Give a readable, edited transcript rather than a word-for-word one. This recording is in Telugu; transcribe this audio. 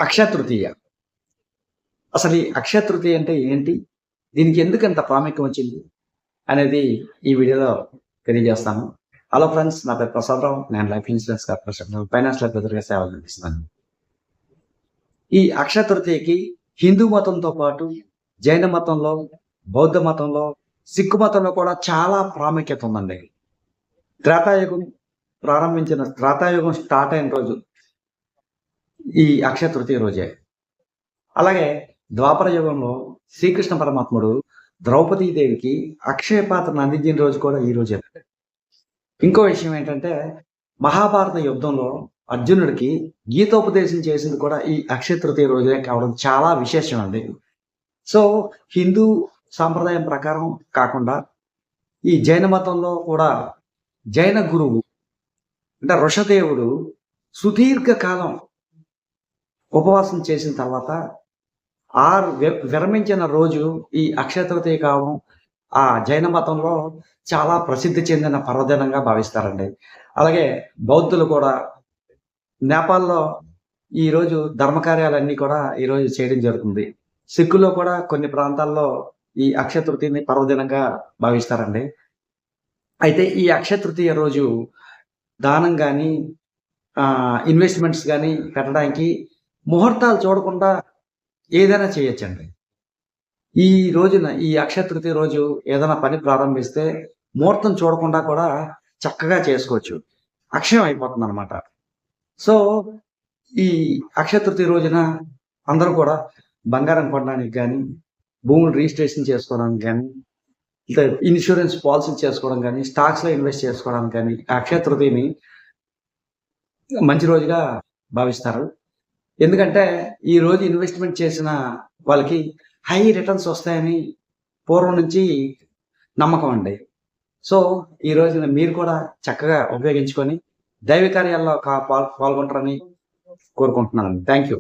అక్షయ తృతీయ. అసలు ఈ అక్షయ తృతీయ అంటే ఏంటి? దీనికి ఎందుకంత ప్రాముఖ్యం వచ్చింది? అనేది ఈ వీడియోలో తెలియజేస్తాను. హలో ఫ్రెండ్స్, నా పేరు ప్రసాదరావు. నేను లైఫ్ ఇన్సూరెన్స్ కార్పొరేషన్ ఫైనాన్షియల్ అడ్వైజర్‌గా సేవలు అందిస్తున్నాను. ఈ అక్షయ తృతీయకి హిందూ మతంతో పాటు జైన మతంలో, బౌద్ధ మతంలో, సిక్కు మతంలో కూడా చాలా ప్రాముఖ్యత ఉందండి. త్రేతాయుగం స్టార్ట్ అయిన రోజు ఈ అక్షయ తృతీయ రోజే. అలాగే ద్వాపర యుగంలో శ్రీకృష్ణ పరమాత్ముడు ద్రౌపదీదేవికి అక్షయ పాత్రను అందించిన రోజు కూడా ఈ రోజే. ఇంకో విషయం ఏంటంటే, మహాభారత యుద్ధంలో అర్జునుడికి గీతోపదేశం చేసింది కూడా ఈ అక్షయ తృతీయ రోజే కావడం చాలా విశేషం అండి. సో హిందూ సాంప్రదాయం ప్రకారం కాకుండా ఈ జైన మతంలో కూడా జైన గురువు అంటే ఋషదేవుడు సుదీర్ఘకాలం ఉపవాసం చేసిన తర్వాత విరమించిన రోజు ఈ అక్షయ తృతీయ కావడం ఆ జైన మతంలో చాలా ప్రసిద్ధి చెందిన పర్వదినంగా భావిస్తారండి. అలాగే బౌద్ధులు కూడా నేపాల్లో ఈరోజు ధర్మకార్యాలన్నీ కూడా ఈరోజు చేయడం జరుగుతుంది. సిక్కులో కూడా కొన్ని ప్రాంతాల్లో ఈ అక్షయ తృతీయని పర్వదినంగా భావిస్తారండి. అయితే ఈ అక్షయ తృతీయ రోజు దానం కానీ ఇన్వెస్ట్మెంట్స్ కానీ పెట్టడానికి ముహూర్తాలు చూడకుండా ఏదైనా చేయొచ్చండి. ఈ రోజున ఈ అక్షయ తృతీయ రోజు ఏదైనా పని ప్రారంభిస్తే ముహూర్తం చూడకుండా కూడా చక్కగా చేసుకోవచ్చు. అక్షయం అయిపోతుంది అనమాట. సో ఈ అక్షయ తృతీయ రోజున అందరూ కూడా బంగారం కొనడానికి కానీ, భూములు రిజిస్ట్రేషన్ చేసుకోవడానికి కానీ, ఇన్సూరెన్స్ పాలసీ చేసుకోవడం కానీ, స్టాక్స్లో ఇన్వెస్ట్ చేసుకోవడానికి కానీ అక్షయ తృతీయని మంచి రోజుగా భావిస్తారు. ఎందుకంటే ఈ రోజు ఇన్వెస్ట్మెంట్ చేసిన వాళ్ళకి హై రిటర్న్స్ వస్తాయని పూర్వం నుంచి నమ్మకం అండి. సో ఈ రోజున మీరు కూడా చక్కగా ఉపయోగించుకొని దైవ కార్యాల్లో పాల్గొంటారని కోరుకుంటున్నాను. Thank you.